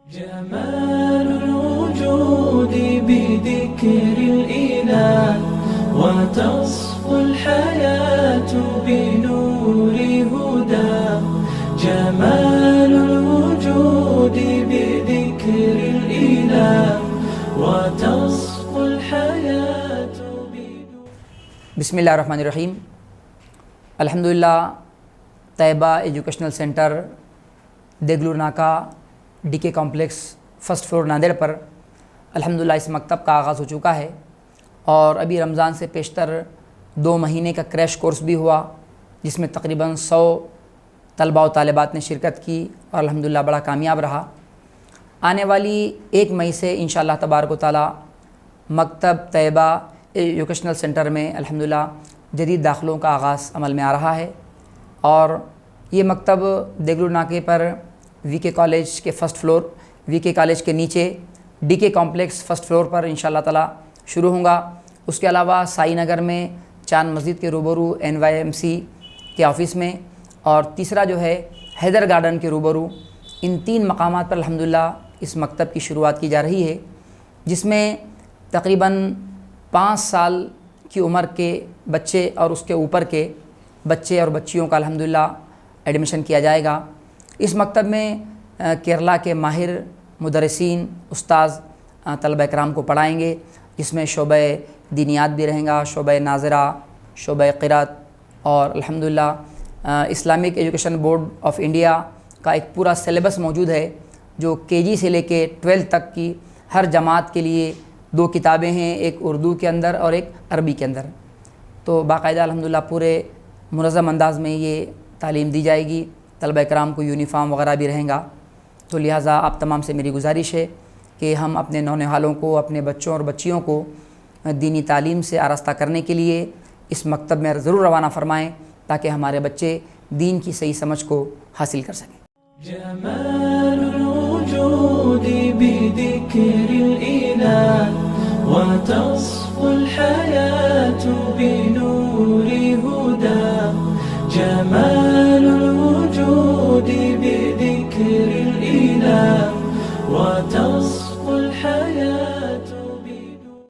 جمال الوجود بذكر الإله وتصفو الحياة بنور هدى. جمال الوجود بذكر الإله وتصفو الحياة بنور. بسم اللہ الرحمن الرحیم. الحمدللہ طیبہ ایجوکیشنل سینٹر دیگلور ناکا ڈی کے کمپلیکس فرسٹ فلور ناندیڑ پر الحمدللہ اس مکتب کا آغاز ہو چکا ہے، اور ابھی رمضان سے پیشتر 2 مہینے کا کریش کورس بھی ہوا، جس میں تقریباً 100 طلباء و طالبات نے شرکت کی اور الحمدللہ بڑا کامیاب رہا. آنے والی 1 مئی سے انشاءاللہ تبارک و تعالی مکتب طیبہ ایجوکیشنل سینٹر میں الحمدللہ جدید داخلوں کا آغاز عمل میں آ رہا ہے، اور یہ مکتب دیگلور ناکے پر وی کے کالج کے فرسٹ فلور، وی کے کالج کے نیچے ڈی کے کمپلیکس فرسٹ فلور پر انشاءاللہ تعالی شروع ہوں گا. اس کے علاوہ سائی نگر میں چاند مسجد کے روبرو NYMC کے آفس میں، اور تیسرا جو ہے حیدر گارڈن کے روبرو. ان 3 مقامات پر الحمدللہ اس مکتب کی شروعات کی جا رہی ہے، جس میں تقریباً 5 سال کی عمر کے بچے اور اس کے اوپر کے بچے اور بچیوں کا الحمدللہ ایڈمیشن کیا جائے گا. اس مکتب میں کیرلا کے ماہر مدرسین استاذ طلبہ اکرام کو پڑھائیں گے، جس میں شعبہ دینیات بھی رہیں گا، شعبہ ناظرہ، شعبہ قرات، اور الحمدللہ Islamic education board of India کا ایک پورا سلیبس موجود ہے، جو KG سے لے کے 12 تک کی ہر جماعت کے لیے 2 کتابیں ہیں، ایک اردو کے اندر اور ایک عربی کے اندر. تو باقاعدہ الحمدللہ پورے منظم انداز میں یہ تعلیم دی جائے گی. طلبہ اکرام کو یونیفارم وغیرہ بھی رہیں گا. تو لہٰذا آپ تمام سے میری گزارش ہے کہ ہم اپنے نونہالوں کو، اپنے بچوں اور بچیوں کو دینی تعلیم سے آراستہ کرنے کے لیے اس مکتب میں ضرور روانہ فرمائیں، تاکہ ہمارے بچے دین کی صحیح سمجھ کو حاصل کر سکیں. جمال الوجود بذكر الإله وتصفو الحياة بنور هدى. جمال الوجود بذكر الإله وتصفو